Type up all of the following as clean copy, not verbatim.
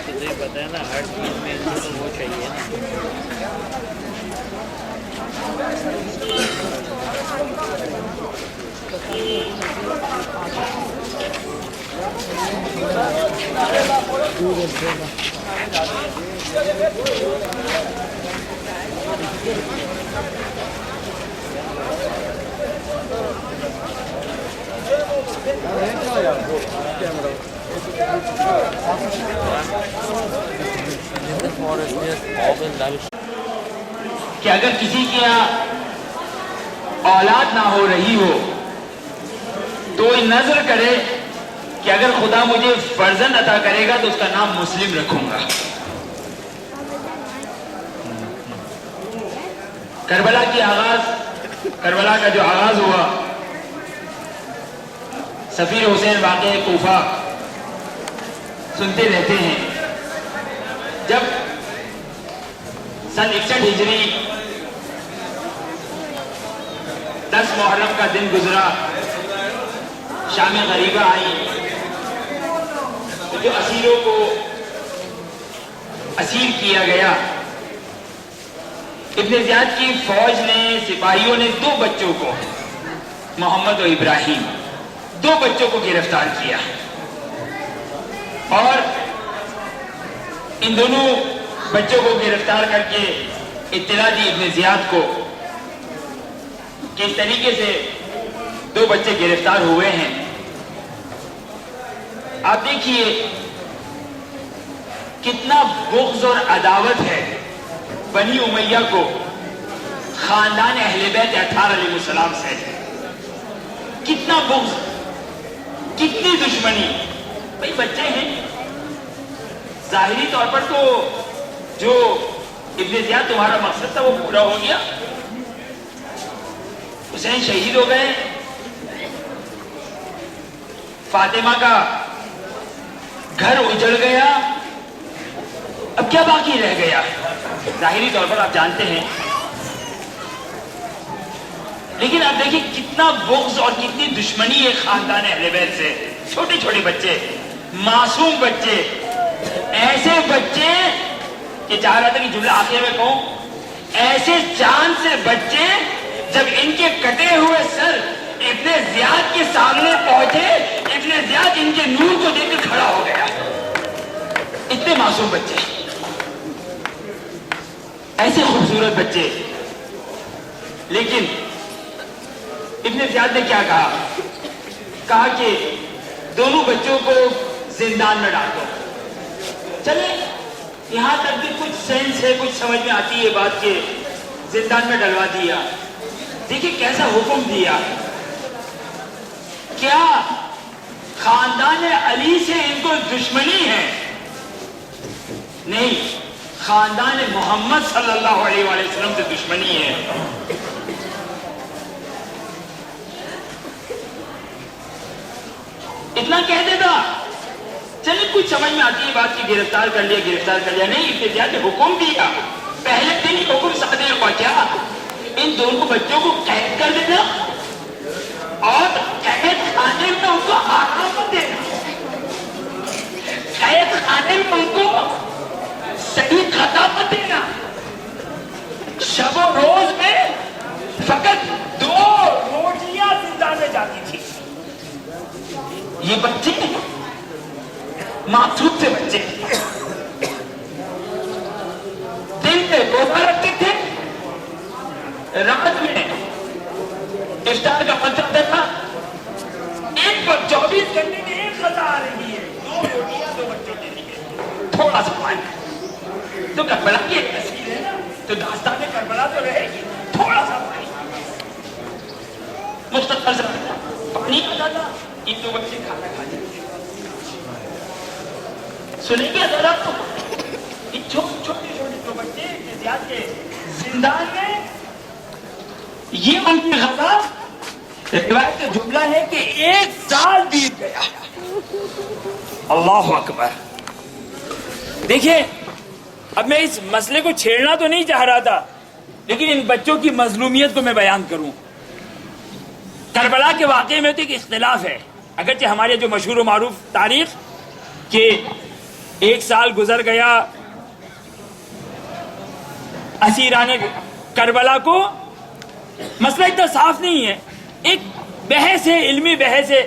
تجھے پتہ ہے نا ہر چیز میں ان کو وہ چاہیے نا. کہ اگر کسی کے یہاں اولاد نہ ہو رہی ہو تو وہ نظر کرے کہ اگر خدا مجھے فرزند عطا کرے گا تو اس کا نام مسلم رکھوں گا. کربلا کا جو آغاز ہوا، سفیر حسین واقعہ کوفہ سنتے رہتے ہیں. جب سن 61 ہجری 10 محرم کا دن گزرا، شام غریبہ آئی، تو جو اسیروں کو اسیر کیا گیا، ابن زیاد کی فوج نے، سپاہیوں نے 2 بچوں کو، محمد و ابراہیم، 2 بچوں کو گرفتار کیا اور ان دونوں بچوں کو گرفتار کر کے اطلاع دی ابن زیاد کو کہ اس طریقے سے 2 بچے گرفتار ہوئے ہیں. آپ دیکھیے کتنا بغض اور عداوت ہے بنی امیہ کو خاندان اہل بیت اطہار علیہ السلام سے. کتنا بغض، کتنی دشمنی. بھئی بچے ہیں، ظاہری طور پر تو جو ابن زیاد تمہارا مقصد تھا وہ پورا ہو گیا، حسین شہید ہو گئے، فاطمہ کا گھر اجڑ گیا، اب کیا باقی رہ گیا؟ ظاہری طور پر آپ جانتے ہیں، لیکن آپ دیکھیں کتنا بغض اور کتنی دشمنی ہے خاندان اہل بیت سے. چھوٹے چھوٹے بچے، معصوم بچے، ایسے بچے کہ چاہ رہا تھا کہ جملہ آخر میں کہوں، ایسے چاند سے بچے جب ان کے کٹے ہوئے سر ابن زیاد کے سامنے پہنچے، ابن زیاد ان کے نور کو دیکھ کر کھڑا ہو گیا. اتنے معصوم بچے، ایسے خوبصورت بچے. لیکن ابن زیاد نے کیا کہا کہ دونوں بچوں کو زندان میں ڈال دو. چلے یہاں تک بھی کچھ سینس ہے، کچھ سمجھ میں آتی ہے بات کہ زندان میں ڈلوا دیا. دیکھیں کیسا حکم دیا. کیا خاندان علی سے ان کو دشمنی ہے؟ نہیں، خاندان محمد صلی اللہ علیہ وآلہ وسلم سے دشمنی ہے. اتنا کہہ دیتا چلے کچھ سمجھ میں آتی ہے بات کی، گرفتار کر لیا. نہیں، ابن زیاد نے حکم دیا، پہلے دن ہی حکم صادر ہوا کیا ان دونوں بچوں کو قید کر دینا اور قید خانے میں ان کو آرام دینا، قید خانے میں ان کو صحیح خطابت دینا. شب و روز میں فقط 2 روٹیاں زندان میں جاتی تھی. یہ بچے معصوم سے بچے دن میں روزہ رکھتے تھے، رات میں افطار کا وقت آتا تھا. ایک پر 24 گھنٹے میں 1 غذا آ رہی ہے، 2 روٹیاں 2 بچوں کے لیے، تھوڑا سا پانی. تو کربلا کی ایک تصویر ہے نا، تو داستان کربلا تو رہے گی. تھوڑا سا پانی، مختصر سا پانی آتا تھا، ان 2 بچے کھانا کھا جاتے. سنیں گے ذرا تو چھوٹے 2 بچے زیاد کے زندان میں، یہ ان کی غذا. روایت کا جملہ ہے کہ 1 سال بیت گیا. اللہ اکبر. دیکھیں اب میں اس مسئلے کو چھیڑنا تو نہیں چاہ رہا تھا، لیکن ان بچوں کی مظلومیت کو میں بیان کروں. کربلا کے واقعے میں تو ایک اختلاف ہے. اگرچہ ہمارے جو مشہور و معروف تاریخ کہ 1 سال گزر گیا اسیران کربلا کو، مسئلہ اتنا صاف نہیں ہے، ایک بحث ہے، علمی بحث ہے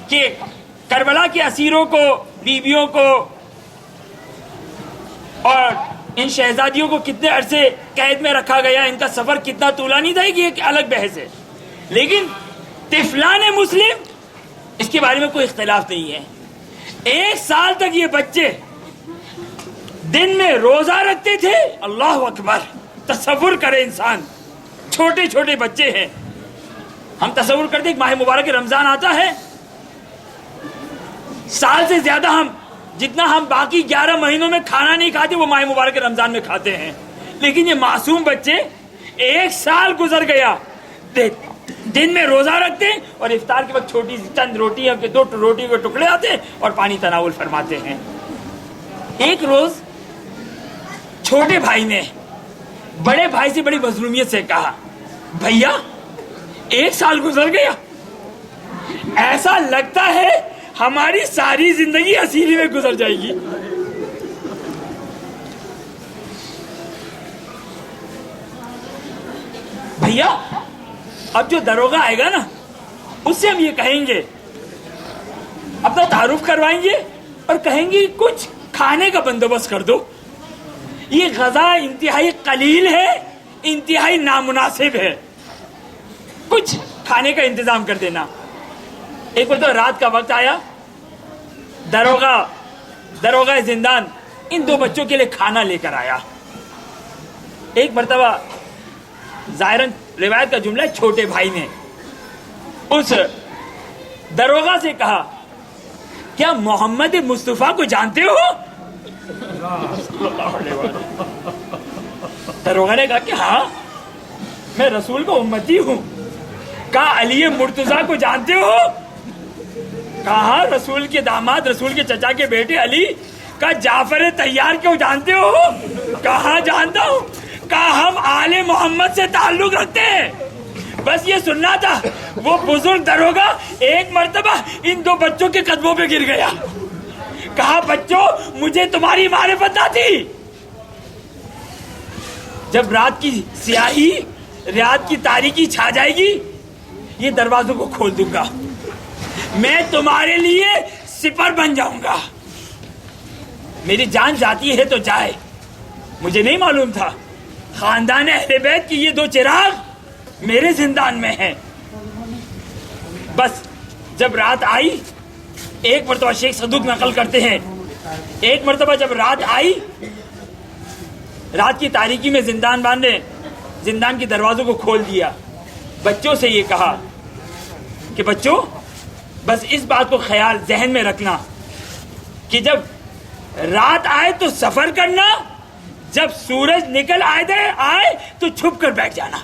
کہ کربلا کے اسیروں کو، بیویوں کو اور ان شہزادیوں کو کتنے عرصے قید میں رکھا گیا، ان کا سفر کتنا طولانی تھا، یہ ایک الگ بحث ہے. لیکن طفلان مسلم اس کے بارے میں کوئی اختلاف نہیں ہے. 1 سال تک یہ بچے دن میں روزہ رکھتے تھے. اللہ اکبر، تصور کرے انسان، چھوٹے چھوٹے بچے ہیں. ہم تصور کرتے ایک ماہ مبارک رمضان آتا ہے، سال سے زیادہ جتنا ہم باقی 11 مہینوں میں کھانا نہیں کھاتے وہ ماہ مبارک رمضان میں کھاتے ہیں. لیکن یہ معصوم بچے 1 سال گزر گیا، دن میں روزہ رکھتے اور افطار کے وقت چھوٹی چند روٹیاں کے 2 روٹی کے ٹکڑے آتے اور پانی تناول فرماتے ہیں. ایک روز چھوٹے بھائی نے بڑے بھائی سے بڑی مظلومیت سے کہا، بھیا 1 سال گزر گیا، ایسا لگتا ہے ہماری ساری زندگی اسیری میں گزر جائے گی. بھیا اب جو دروگا آئے گا نا اس سے ہم یہ کہیں گے، اپنا تعارف کروائیں گے اور کہیں گے کچھ کھانے کا بندوبست کر دو. یہ غذا انتہائی قلیل ہے، انتہائی نامناسب ہے، کچھ کھانے کا انتظام کر دینا. ایک بار تو رات کا وقت آیا، دروگا زندان ان 2 بچوں کے لیے کھانا لے کر آیا. ایک مرتبہ ظاہراً روایت کا جملہ ہے، چھوٹے بھائی نے اس دروگا سے کہا، کیا محمد مصطفیٰ کو جانتے ہو؟ دروگا نے کہا کہ ہاں میں رسول کا امتی ہوں. کہا علی مرتضیٰ کو جانتے ہو؟ کہا رسول کے داماد، رسول کے چچا کے بیٹے علی. کہا جعفر طیار کو جانتے ہو؟ کہا جانتا ہوں. کہا ہم آل محمد سے تعلق رکھتے ہیں. بس یہ سننا تھا. وہ بزرگ دروگا ایک مرتبہ ان 2 بچوں کے قدموں پہ گر گیا. کہا بچوں مجھے تمہاری معرفت نہ تھی. جب رات کی سیاہی، رات کی تاریکی چھا جائے گی، یہ دروازوں کو کھول دوں گا، میں تمہارے لیے سپر بن جاؤں گا. میری جان جاتی ہے تو جائے. مجھے نہیں معلوم تھا خاندان اہل بیت کی یہ 2 چراغ میرے زندان میں ہیں. بس جب رات آئی، ایک مرتبہ شیخ صدوق نقل کرتے ہیں، ایک مرتبہ جب رات آئی، رات کی تاریکی میں زندان نے زندان کے دروازوں کو کھول دیا. بچوں سے یہ کہا کہ بچوں بس اس بات کو خیال ذہن میں رکھنا کہ جب رات آئے تو سفر کرنا، جب سورج نکل آئے تو چھپ کر بیٹھ جانا،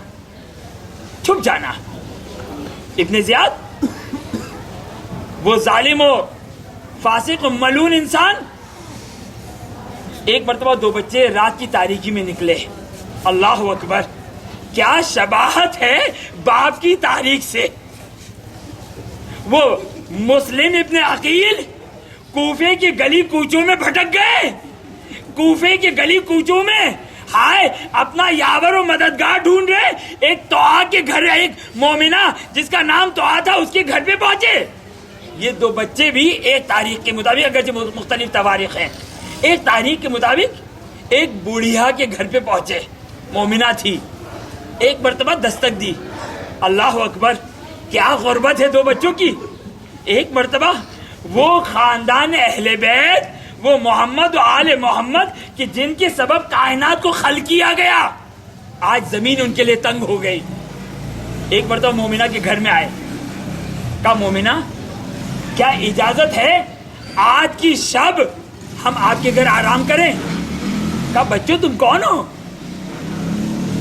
چھپ جانا. ابن زیاد وہ ظالم و فاسق و ملعون انسان، ایک مرتبہ 2 بچے رات کی تاریکی میں نکلے. اللہ اکبر، کیا شباہت ہے باپ کی تاریخ سے. وہ مسلم ابن عقیل کوفے کے گلی کوچوں میں بھٹک گئے. کوفے کے گلی کوچوں میں ہائے اپنا یاور و مددگار ڈھونڈ رہے. ایک توآ کے گھر، ایک مومنہ جس کا نام توآ تھا، اس کے گھر پہ پہنچے. یہ 2 بچے بھی ایک تاریخ کے مطابق، اگرچہ مختلف تواریخ ہیں، ایک تاریخ کے مطابق ایک بوڑھیا کے گھر پہ پہنچے. مومنہ تھی. ایک مرتبہ دستک دی. اللہ اکبر، کیا غربت ہے 2 بچوں کی. ایک مرتبہ وہ خاندان اہل بیت، وہ محمد و آل محمد کہ جن کے سبب کائنات کو خلق کیا گیا، آج زمین ان کے لیے تنگ ہو گئی. ایک مرتبہ مومنہ کے گھر میں آئے. کہا مومنہ کیا اجازت ہے آج کی شب ہم آپ کے گھر آرام کریں؟ کہا بچوں تم کون ہو؟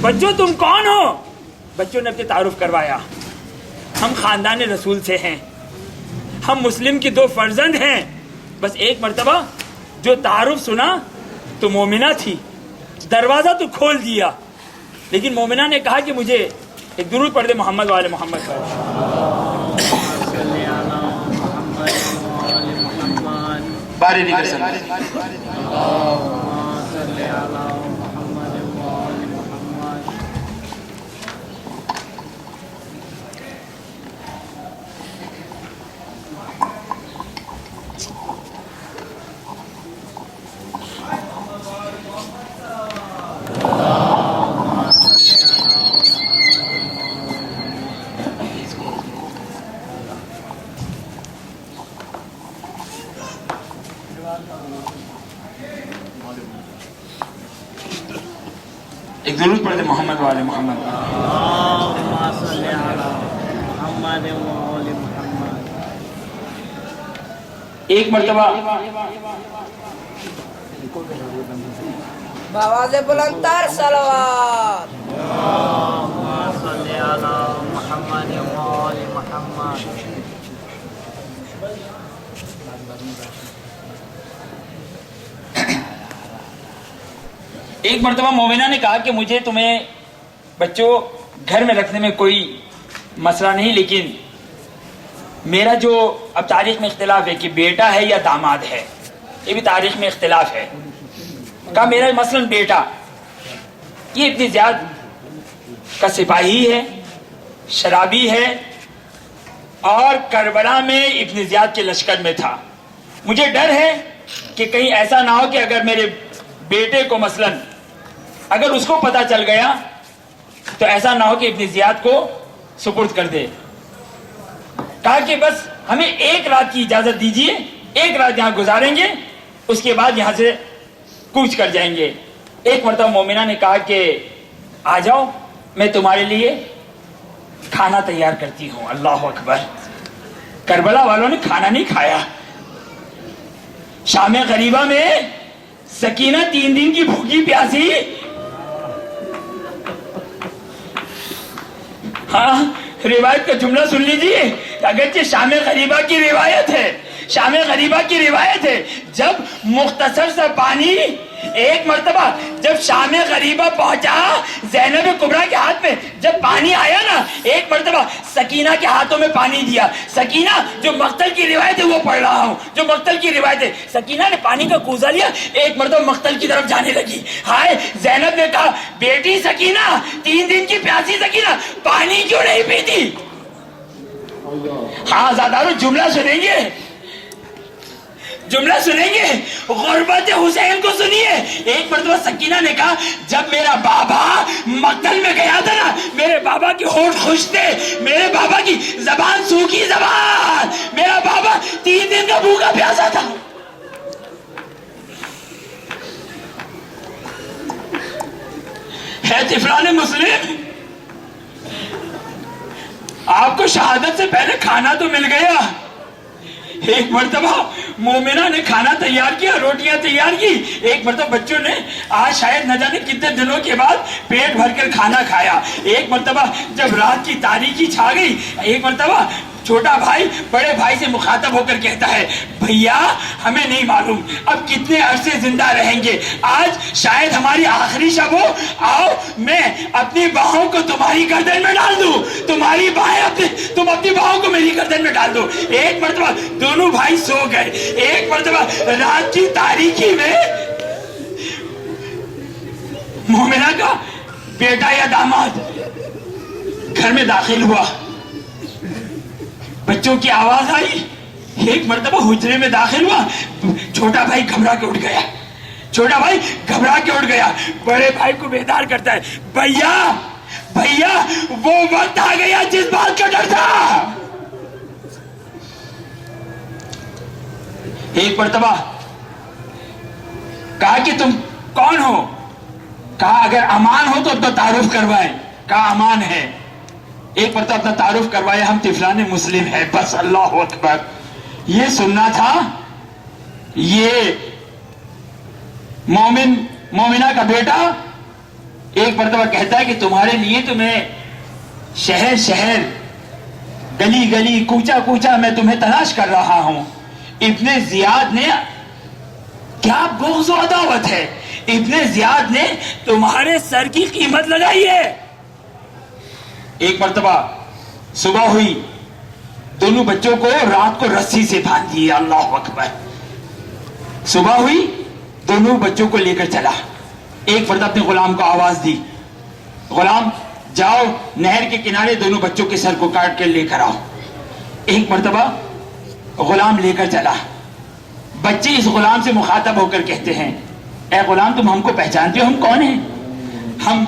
بچوں تم کون ہو؟ بچوں نے اپنے تعارف کروایا. ہم خاندان رسول سے ہیں، ہم مسلم کی 2 فرزند ہیں. بس ایک مرتبہ جو تعارف سنا تو مومنہ تھی، دروازہ تو کھول دیا، لیکن مومنہ نے کہا کہ مجھے ایک درود پڑھ دے محمد والے محمد پر. بارے دیگر سن ایک ضرور پڑھتے محمد والے محمد. ایک مرتبہ بآواز بلند تر صلوات. ایک مرتبہ مومنہ نے کہا کہ مجھے تمہیں بچوں گھر میں رکھنے میں کوئی مسئلہ نہیں، لیکن میرا جو اب تاریخ میں اختلاف ہے کہ بیٹا ہے یا داماد ہے، یہ بھی تاریخ میں اختلاف ہے. کہا میرا مثلاً بیٹا یہ ابن زیاد کا سپاہی ہے، شرابی ہے، اور کربلا میں ابن زیاد کے لشکر میں تھا. مجھے ڈر ہے کہ کہیں ایسا نہ ہو کہ اگر میرے بیٹے کو مثلاً اگر اس کو پتا چل گیا تو ایسا نہ ہو کہ ابن زیاد کو سپرد کر دے. کہا کہ بس ہمیں ایک رات کی اجازت دیجیے، ایک رات یہاں گزاریں گے، اس کے بعد یہاں سے کوچ کر جائیں گے. ایک مرتبہ مومنہ نے کہا کہ آ جاؤ، میں تمہارے لیے کھانا تیار کرتی ہوں. اللہ اکبر. کربلا والوں نے کھانا نہیں کھایا. شام غریبہ میں سکینہ 3 دن کی بھوکی پیاسی، ہاں روایت کا جملہ سن لیجیے. اگرچہ شام غریبہ کی روایت ہے، شام غریبہ کی روایت ہے، جب مختصر سا پانی ایک مرتبہ جب شام غریبہ پہنچا، زینب کبریٰ کے ہاتھ میں جب پانی آیا نا، ایک مرتبہ سکینہ کے ہاتھوں میں پانی دیا. سکینہ جو مقتل کی روایت ہے وہ پڑھ رہا ہوں، جو مقتل کی روایت ہے، سکینہ نے پانی کا کوزہ لیا، ایک مرتبہ مقتل کی طرف جانے لگی. ہائے، زینب نے کہا بیٹی سکینہ، 3 دن کی پیاسی سکینہ، پانی کیوں نہیں پیتی؟ ہاں زادارو جملہ سنیں گے، جملہ سنیں گے، غربت حسین کو سنیے. ایک مرتبہ سکینہ نے کہا جب میرا بابا مقتل میں گیا تھا نا، میرے بابا کی ہونٹ خوش تھے، میرے بابا کی زبان سوکھی زبان، میرا بابا 3 دن کا بھوکا پیاسا تھا. ہے طفلان مسلم، آپ کو شہادت سے پہلے کھانا تو مل گیا. ایک مرتبہ مومنہ نے کھانا تیار کیا، روٹیاں تیار کی. ایک مرتبہ بچوں نے آج شاید نہ جانے کتنے دنوں کے بعد پیٹ بھر کر کھانا کھایا. ایک مرتبہ جب رات کی تاریکی چھا گئی، ایک مرتبہ چھوٹا بھائی بڑے بھائی سے مخاطب ہو کر کہتا ہے بھیا ہمیں نہیں معلوم اب کتنے عرصے زندہ رہیں گے، آج شاید ہماری آخری شب ہو، آؤ میں اپنی باہوں کو تمہاری گردن میں ڈال دوں، تمہاری باہیں تم اپنی باہوں کو میری گردن میں ڈال دو. ایک مرتبہ دونوں بھائی سو گئے. ایک مرتبہ رات کی تاریکی میں مومنہ کا بیٹا یا داماد گھر میں داخل ہوا. بچوں کی آواز آئی. ایک مرتبہ حجرے میں داخل ہوا. چھوٹا بھائی گھبرا کے اٹھ گیا، چھوٹا بھائی گھبرا کے اٹھ گیا. بڑے بھائی کو بیدار کرتا ہے بھیا بھیا وہ وقت آ گیا جس بات کا ڈر تھا. ایک مرتبہ کہا کہ تم کون ہو؟ کہا اگر امان ہو تو اپنا تعارف کروائیں. کہا امان ہے. ایک مرتبہ اپنا تعارف کروایا، ہم طفلان مسلم ہے. بس اللہ اکبر. یہ سننا تھا. یہ مومنہ کا بیٹا ایک مرتبہ کہتا ہے کہ تمہارے لیے تو میں شہر شہر گلی گلی کوچا کوچا میں تمہیں تلاش کر رہا ہوں. ابن زیاد نے کیا بغض و عداوت ہے، ابن زیاد نے تمہارے سر کی قیمت لگائی ہے. ایک مرتبہ صبح ہوئی، دونوں بچوں کو رات کو رسی سے باندھ دیے. اللہ اکبر. صبح ہوئی، دونوں بچوں کو لے کر چلا. ایک مرتبہ اپنے غلام کو آواز دی، غلام جاؤ نہر کے کنارے دونوں بچوں کے سر کو کاٹ کر لے کر آؤ. ایک مرتبہ غلام لے کر چلا. بچے اس غلام سے مخاطب ہو کر کہتے ہیں، اے غلام تم ہم کو پہچانتے ہو؟ ہم کون ہیں؟ ہم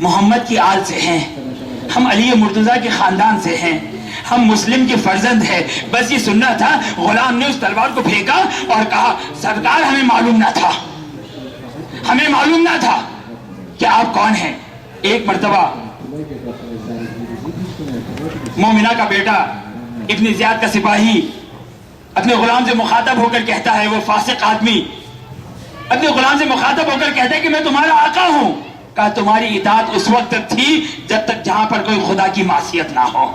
محمد کی آل سے ہیں، ہم علی مرتضیٰ کے خاندان سے ہیں، ہم مسلم کے فرزند ہیں. بس یہ سننا تھا. غلام نے اس تلوار کو پھینکا اور کہا، سرکار ہمیں معلوم نہ تھا، ہمیں معلوم نہ تھا کہ آپ کون ہیں. ایک مرتبہ مومنہ کا بیٹا ابن زیاد کا سپاہی اپنے غلام سے مخاطب ہو کر کہتا ہے، وہ فاسق آدمی اپنے غلام سے مخاطب ہو کر کہتا ہے کہ میں تمہارا آقا ہوں. کہا تمہاری اطاعت اس وقت تک تھی جب تک جہاں پر کوئی خدا کی معصیت نہ ہو،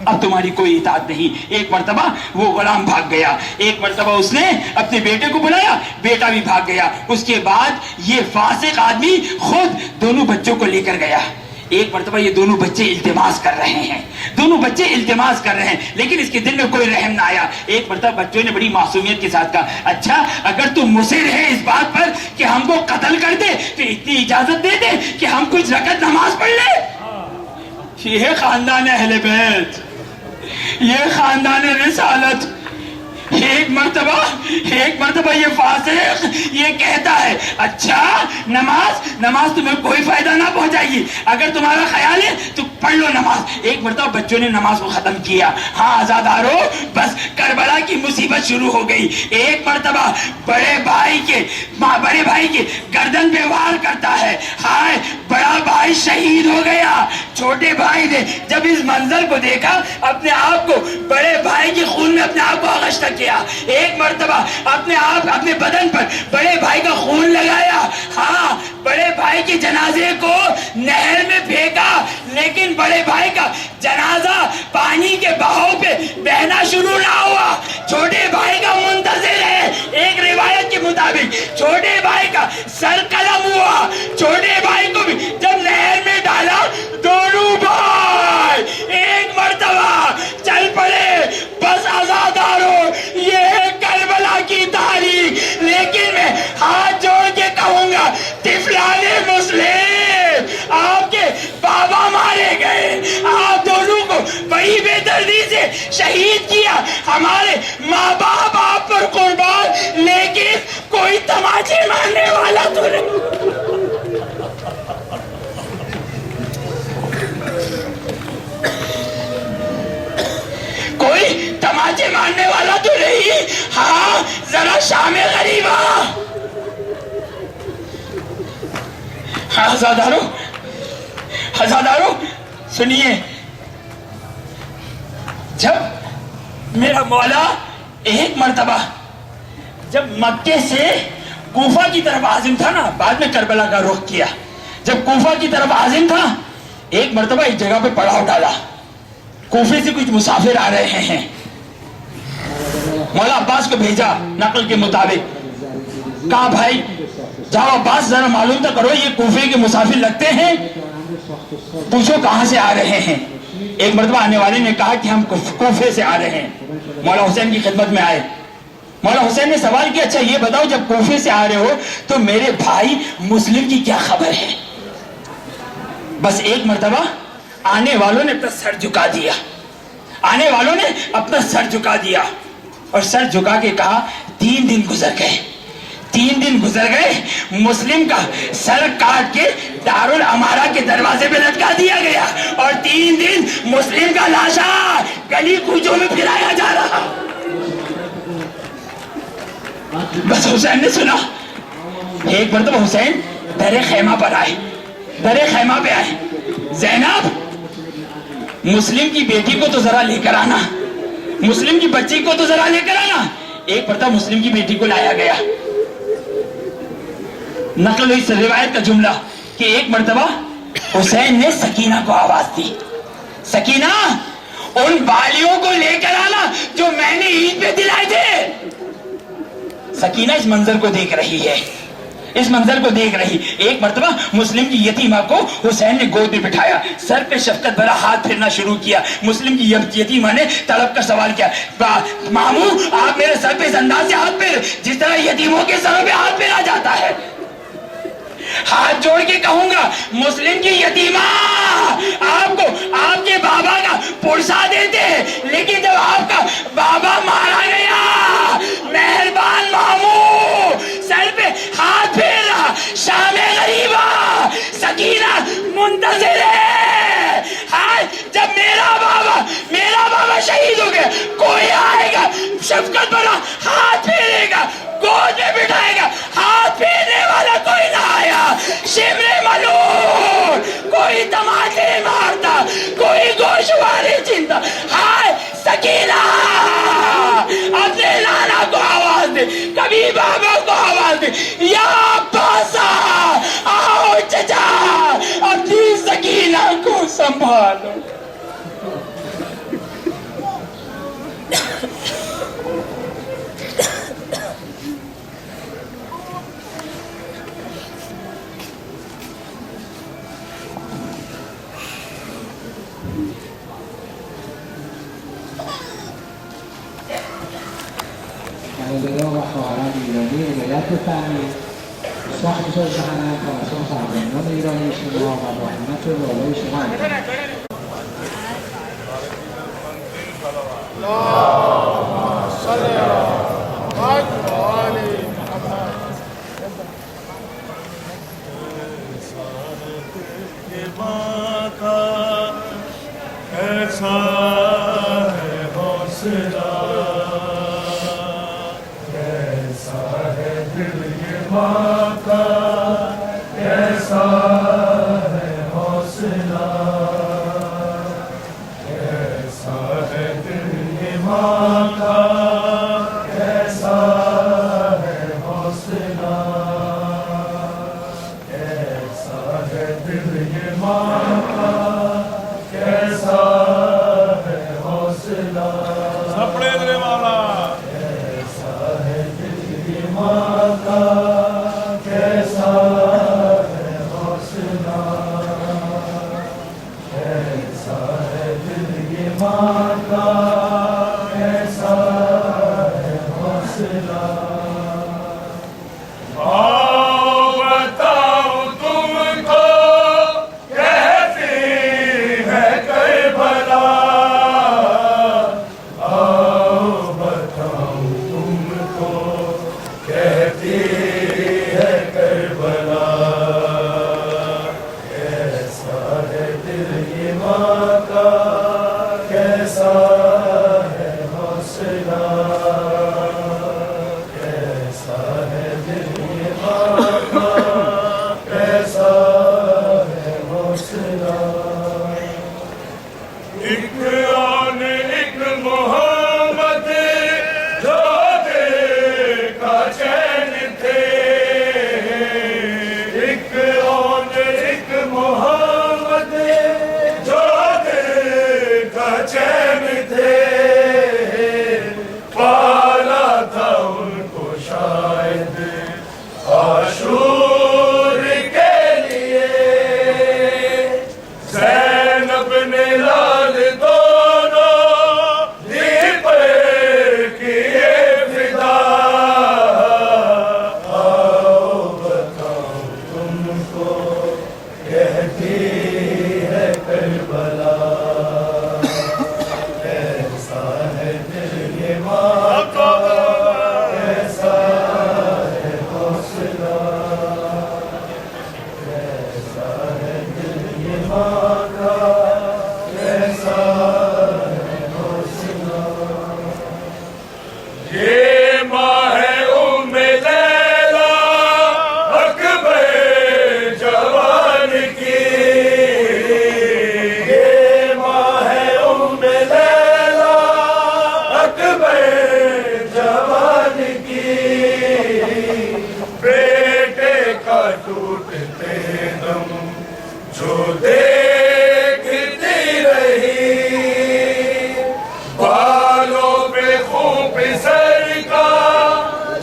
اب تمہاری کوئی اطاعت نہیں. ایک مرتبہ وہ غلام بھاگ گیا. ایک مرتبہ اس نے اپنے بیٹے کو بلایا، بیٹا بھی بھاگ گیا. اس کے بعد یہ فاسق آدمی خود دونوں بچوں کو لے کر گیا. ایک مرتبہ یہ دونوں بچے التماس کر رہے ہیں، دونوں بچے التماس کر رہے ہیں، لیکن اس کے دل میں کوئی رحم نہ آیا. ایک مرتبہ بچوں نے بڑی معصومیت کے ساتھ کہا، اچھا اگر تم مصر ہے اس بات پر کہ ہم کو قتل کر دے تو اتنی اجازت دے دے کہ ہم کچھ رکعت نماز پڑھ لیں. یہ خاندان اہل بیت، یہ خاندان رسالت. ایک مرتبہ یہ فاسق یہ کہتا ہے، اچھا نماز تمہیں کوئی فائدہ نہ پہنچائے گی، اگر تمہارا خیال ہے تو پڑھ لو نماز. ایک مرتبہ بچوں نے نماز کو ختم کیا. ہاں آزادارو، بس کربلا کی مصیبت شروع ہو گئی. ایک مرتبہ بڑے بھائی کے گردن پہ وار کرتا ہے. ہائے بڑا بھائی شہید ہو گیا. چھوٹے بھائی نے جب اس منظر کو دیکھا، اپنے آپ کو بڑے بھائی کے خون میں اپنے آپ کو آغشتہ کیا. ایک مرتبہ اپنے بدن پر بڑے بھائی کا خون لگایا. ہاں بڑے بھائی کے جنازے کو نہر میں پھینکا، لیکن بڑے بھائی کا جنازہ پانی کے بہاؤ پہ بہنا شروع نہ ہوا. چھوٹے بھائی کا منتظر ہے. ایک روایت کے مطابق چھوٹے بھائی کا سر قلم ہوا. چھوٹے بھائی کو بھی جب نہر میں ڈالا، دونوں بھائی ایک مرتبہ چل پڑے. بس آزادارو، یہ ہے کربلا کی تاریخ. لیکن میں ہاتھ جوڑ کے کہوں گا، طفلان مسلم، آپ کے بابا مارے گئے، آپ دونوں کو بڑی بے دردی سے شہید کیا. ہمارے ماں باپ آپ پر قربان، لیکن کوئی تماچے مارنے والا تو نہیں. کوئی تماچے مارنے والا تو نہیں. ہاں ذرا شام غریبا. ہزادارو سنیے، جب میرا مولا ایک مرتبہ جب مکے سے کوفہ کی طرف عازم تھا نا، بعد میں کربلا کا رخ کیا. جب کوفہ کی طرف عازم تھا، ایک مرتبہ ایک جگہ پہ پڑاؤ ڈالا. کوفے سے کچھ مسافر آ رہے ہیں. مولا عباس کو بھیجا نقل کے مطابق. کہا بھائی جاؤ عباس ذرا معلوم تو کرو، یہ کوفے کے مسافر لگتے ہیں، پوچھو کہاں سے آ رہے ہیں. ایک مرتبہ آنے والے نے کہا کہ ہم کوفے سے آ رہے ہیں. مولا حسین کی خدمت میں آئے. مولا حسین نے سوال کیا، اچھا یہ بتاؤ جب کوفے سے آ رہے ہو تو میرے بھائی مسلم کی کیا خبر ہے؟ بس ایک مرتبہ آنے والوں نے اپنا سر جھکا دیا. آنے والوں نے اپنا سر جھکا دیا اور سر جھکا کے کہا، 3 دن گزر گئے. 3 دن گزر گئے، مسلم کا سر کاٹ کے دارالامارہ کے دروازے پہ لٹکا دیا گیا، اور 3 دن مسلم کا لاشا گلی کوچوں میں پھرایا جا رہا. بس حسین نے سنا. ایک مرتبہ حسین در خیمہ پر آئے، در خیمہ پہ آئے. زینب، مسلم کی بیٹی کو تو ذرا لے کر آنا، مسلم کی بچی کو تو ذرا لے کر آنا. ایک مرتبہ مسلم کی بیٹی کو لایا گیا. نقل ہوئی روایت کا جملہ کہ ایک مرتبہ حسین نے سکینہ کو آواز دی، سکینہ ان بالیوں کو لے کر آنا جو میں نے عید پہ دلائے تھے. سکینہ اس منظر کو دیکھ رہی ہے. اس منظر کو دیکھ رہی. ایک مرتبہ مسلم کی یتیمہ کو حسین نے گود میں بٹھایا, سر پہ شفقت بھرا ہاتھ پھرنا شروع کیا. مسلم کی یتیمہ نے تڑپ کر سوال کیا, ماموں آپ میرے سر پہ اس انداز سے ہاتھ پھیر جس طرح یتیموں کے سروں پہ ہاتھ پھیرا جاتا ہے. ہاتھ جوڑ کے کہوں گا مسلم کی یتیمہ آپ کو آپ کے بابا کا پرسا دیتے ہیں, لیکن جب آپ کا بابا مارا گیا, مہربان ماموں سر پہ ہاتھ پھیر رہا, شام غریبہ سکینہ منتظر ہے. جب میرا بابا شہید ہو گیا, کوئی آئے گا شفقت بھرا ہاتھ پھیرے گا, گود میں بٹھائے گا, ہاتھ پھیرنے والا کوئی نہ آیا. شمرے ملون کوئی تماچے مارتا, کوئی گوشوارے چنتا. ہائے سکینہ اپنے نانا کو آواز دے, کبھی بابا کو آواز دے, یا پاسا آؤ چچا اپنی سکینہ کو سنبھالو. خواهران ایرانی ولایت فنی صاحب شجاعت و صاحبان ایرانی شما و با حرمت والای شما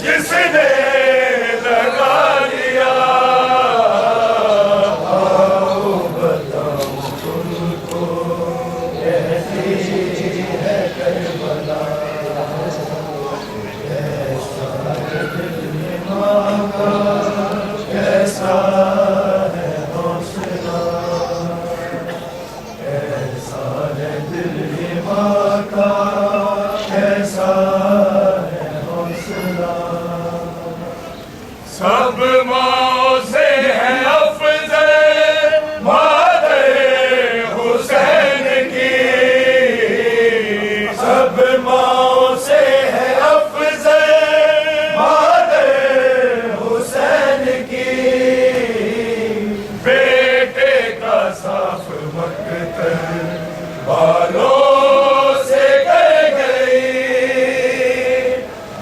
جس نے لگا لیا ماں کا کیسا ہے حوصلہ، سب ماں سے ہے افضل مادر حسین کی، سب ماں سے ہے افضل مادر حسین کی، بیٹے کا صاف مقتل بالوں سے کر گئی،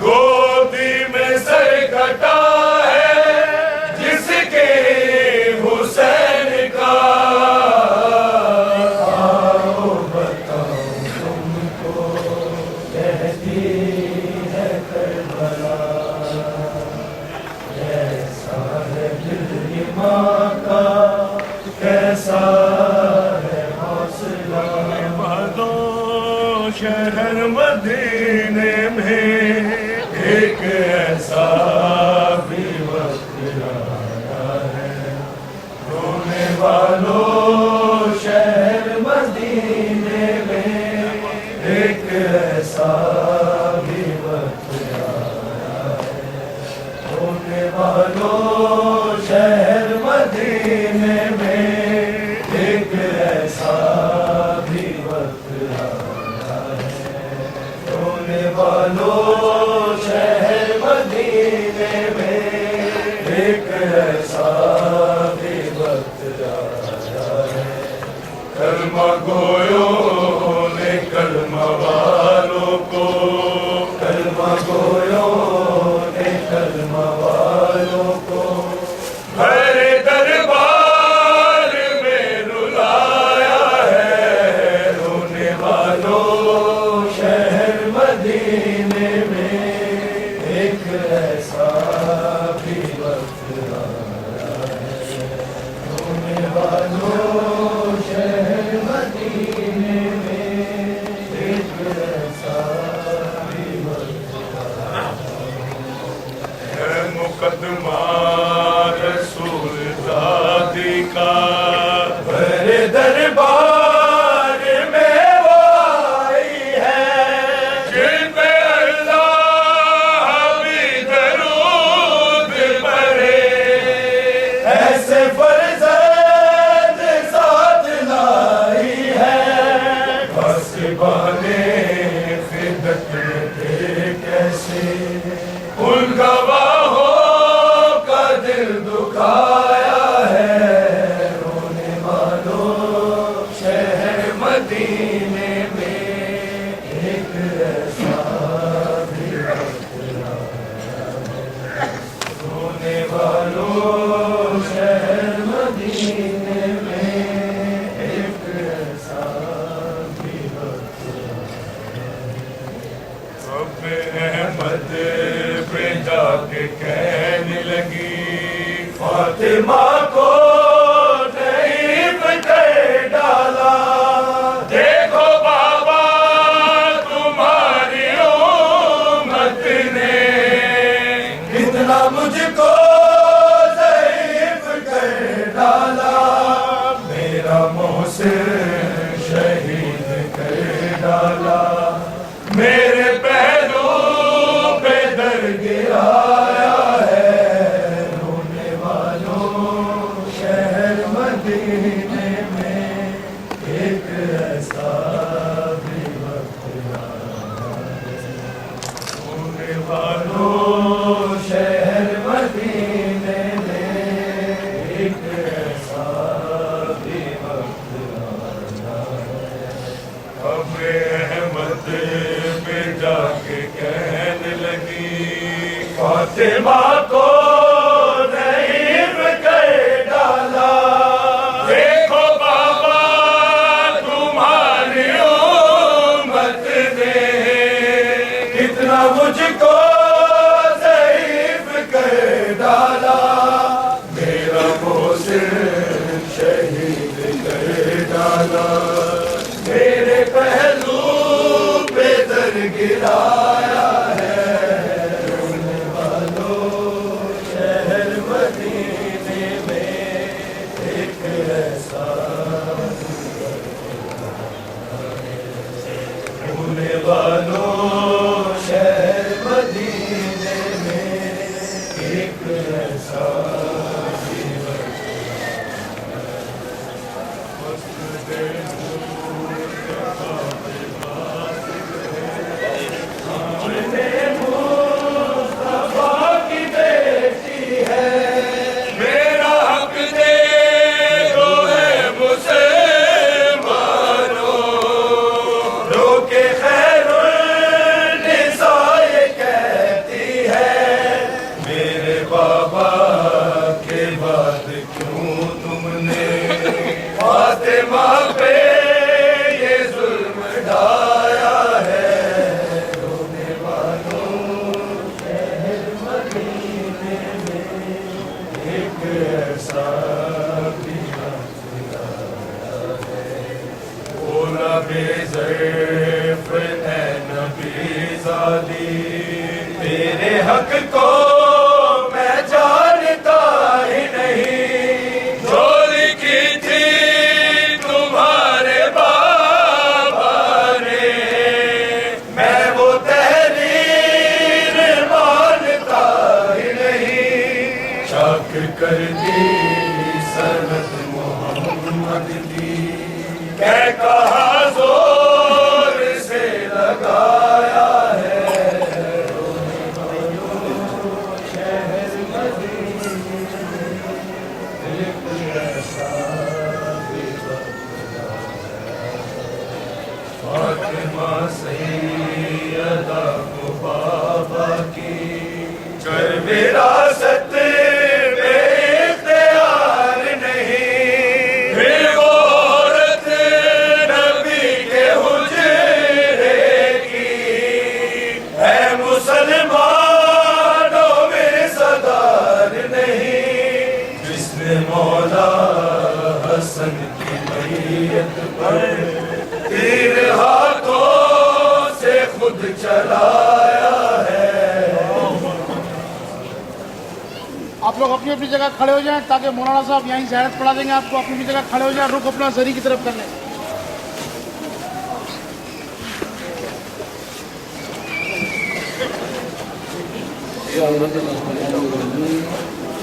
گودی میں سر کٹا ہے جس کے حسین کا، آؤ بتاؤ تم کو کہتی ہے کربلا، کیسا ہے دل ماں کا کیسا ہے حوصلہ، شہر مدینے میں ایک ایسا بھی وقت آیا ہے، رونے والوں شہر مدینے میں ایک ایسا بھی وقت آیا ہے، رونے والوں شہر مدینے میں ایک ایسا بھی وقت آیا ہے، رونے والوں شہر مدینے میں ایک ایسا بھی وقت آیا ہے، کلمہ گویوں نے کلمہ والوں کو، کلمہ گویوں نے کلمہ والوں کو ہر دربار میں رلایا ہے، رونے والوں شہر مدینے میں ایک ایسا بھی وقت آیا ہے، رونے والوں شہر مدینے میں ایک ایسا بھی وقت آیا ہے، مقدمہ رسول دادی کا بڑے دربار میں وہ آئی ہے، جن پہ اللہ بھی درود پڑھے، ایسے فرزند ساتھ لائی ہے، بس بہانے خدمت میں تھے کیسے، ان گواہوں کا دل دکھایا ہے، رونے والوں شہر مدینے میں ایک ایسا بھی وقت آیا ہے، رونے والوں شہر مدینے میں ایک ایسا بھی وقت آیا ہے، اب احمد پہ جا کے کہنے لگی، فاطمہ کو ضعیف کر ڈالا، دیکھو بابا تمہاری امت نے کتنا مجھ کو ضعیف کر ڈالا، میرا محسن شہید کر ڈالا، میرے پہلو پہ در گرایا ہے، رونے والوں شہر مدینے میں ایک ایسا بھی وقت آیا ہے، رونے والوں شہر مدینے میں ایک ایسا بھی وقت آیا ہے، اب احمد پہ جا کے کہنے لگی، فاطمہ کو ضعیف کر ڈالا، دیکھو بابا تمہاری امت نے کتنا مجھ کو ضعیف کر ڈالا، میرا محسن شہید کر ڈالا، میرے پہلو پہ در گرایا ہے، رونے والوں شہر مدینے میں ایک ایسا رونے والوں شہر مدینے میں ایک ایسا میرے حق کو میں جانتا ہی نہیں، جو لکھی تھی تمہارے بابا نے، میں وہ تحریر مانتا ہی نہیں، شک کر دی سنت محمد کی، کہ کہا زور سے لگایا ہے فاطمہ سیدہ کو بابا کی، کر وراثت بے اختیار نہیں، پھر وہ عورت نبی کے حجرے کی، ہے مسلمانوں میں صدار نہیں، جس نے مولا حسن کی بیعت پر تیر ہاتھوں سے خود چلایا ہے۔ آپ لوگ اپنی اپنی جگہ کھڑے ہو جائیں تاکہ مولانا صاحب یہیں زیارت پڑھا دیں گے آپ کو، اپنی جگہ کھڑے ہو جائیں، رخ اپنا زری کی طرف کر لیں۔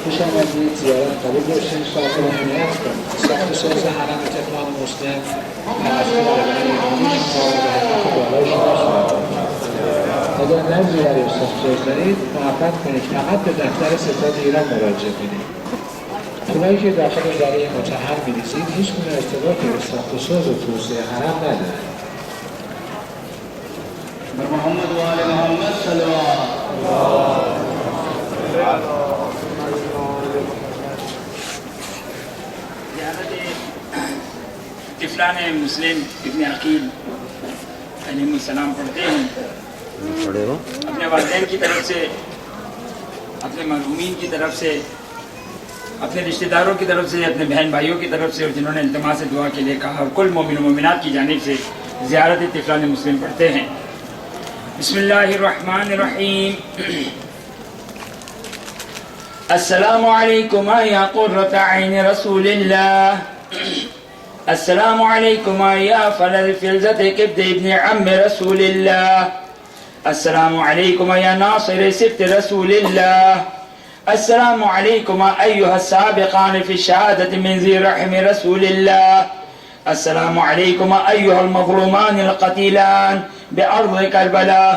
خوش آمدید، زیارت قبول داشتین، ساعت رو حمایت کنید. ساخت ساز حرم تهران مسلم توسط آقای ایرانی شما به خدمت بالای شما اگر نبضی برای ساخت ساز دارید محبت کنید فقط به دفتر ستاد ایران مراجعه کنید. پولایی که داخل اداره متهم می‌ریزید هیچ گونه ارتباطی به ساخت ساز و توسعه حرم ندارد. بر محمد و آل محمد صلوات. طفلان مسلم ابن عقیل علیہ السلام پڑھتے ہیں اپنے والدین کی طرف سے، اپنے مرحومین کی طرف سے، اپنے رشتہ داروں کی طرف سے، اپنے بہن بھائیوں کی طرف سے، اور جنہوں نے التماس دعا کے لیے کہا، کل مومن و مومنات کی جانب سے زیارت طفلان مسلم پڑھتے ہیں۔ بسم اللہ الرحمن الرحیم۔ السلام علیکم یا قرۃ عین رسول اللہ، السلام علیکم یا فلذت کبد ابن عم رسول اللہ، السلام علیکم یا ناصر سبت رسول اللہ، السلام علیکم ایها السابقان في الشهادة من ذي رحم رسول الله، السلام علیکم ایها المظلومان القتیلان بأرض کربلا،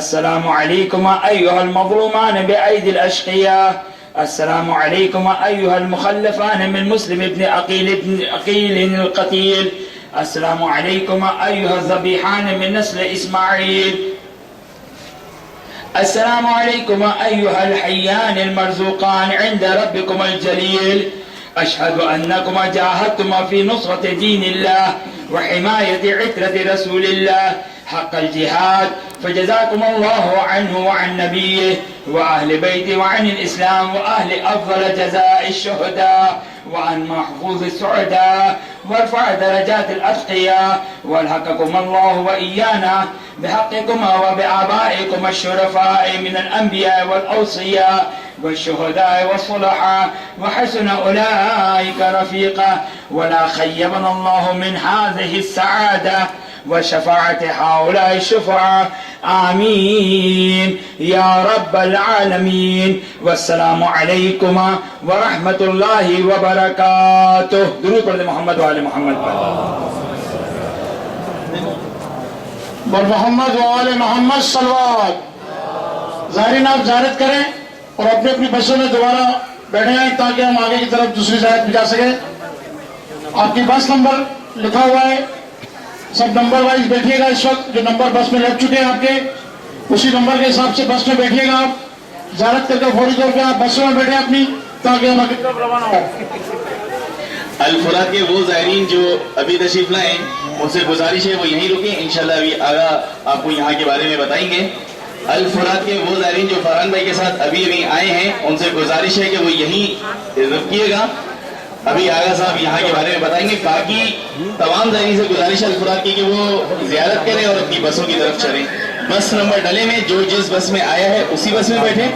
السلام علیکم ایها المظلومان بأيدي الأشقياء، السلام علیکم ایها المخلفان من مسلم ابن عقیل القتیل، السلام علیکم ایها الذبیحان من نسل اسماعیل، السلام علیکم ایها الحیان المرزوقان عند ربكم الجلیل، اشهد انکم جاهدتم في نصرة دین اللہ وحمایة عترة رسول اللہ حق الجهاد، فجزاكم الله عنه وعن نبيه وأهل بيته وعن الإسلام وأهل أفضل جزاء الشهداء وعن محفوظ السعداء، وارفع درجات الأتقياء، والحقكم الله وإيانا بحقكم وبآبائكم الشرفاء من الأنبياء والأوصياء والشهداء والصلحاء، وحسن أولئك رفيقا، ولا خيبنا الله من هذه السعادة وشفاعة هؤلاء الشفعاء آمين يا رب العالمين والسلام عليكم ورحمة الله وبركاته. درود پڑھتے محمد و آل محمد پر. اور محمد و آل محمد صلوات. زائرین آپ زیارت کریں اور اپنی اپنی بسوں میں دوبارہ بیٹھے ہیں تاکہ ہم آگے کی طرف دوسری زیارت میں جا سکیں. آپ کی بس نمبر لکھا ہوا ہے, سب نمبر وائز بیٹھیے گا. اس وقت جو نمبر بس میں لگ چکے ہیں آپ کے, اسی نمبر کے حساب سے بس میں بیٹھیے گا. آپ زیارت کر کے فوری طور پہ آپ بسوں میں بیٹھیں اپنی, تاکہ ہم آگے کی طرف روانہ ہوں. الفرات کے وہ زائرین جو ابھی تشریف لائیں ان سے گزارش ہے وہ یہیں رکیں, انشاءاللہ ابھی آگا آپ کو یہاں کے بارے میں بتائیں گے. الفرات کے وہ زائرین جو فرحان بھائی کے ساتھ ابھی آئے ہیں ان سے گزارش ہے کہ وہ یہیں رکیے گا, ابھی آگا صاحب یہاں کے بارے میں بتائیں گے. باقی تمام زائرین سے گزارش ہے الفرات کی کہ وہ زیارت کریں اور اپنی بسوں کی طرف چلیں. بس نمبر ڈلے میں جو جس بس میں آیا ہے اسی بس میں بیٹھیں.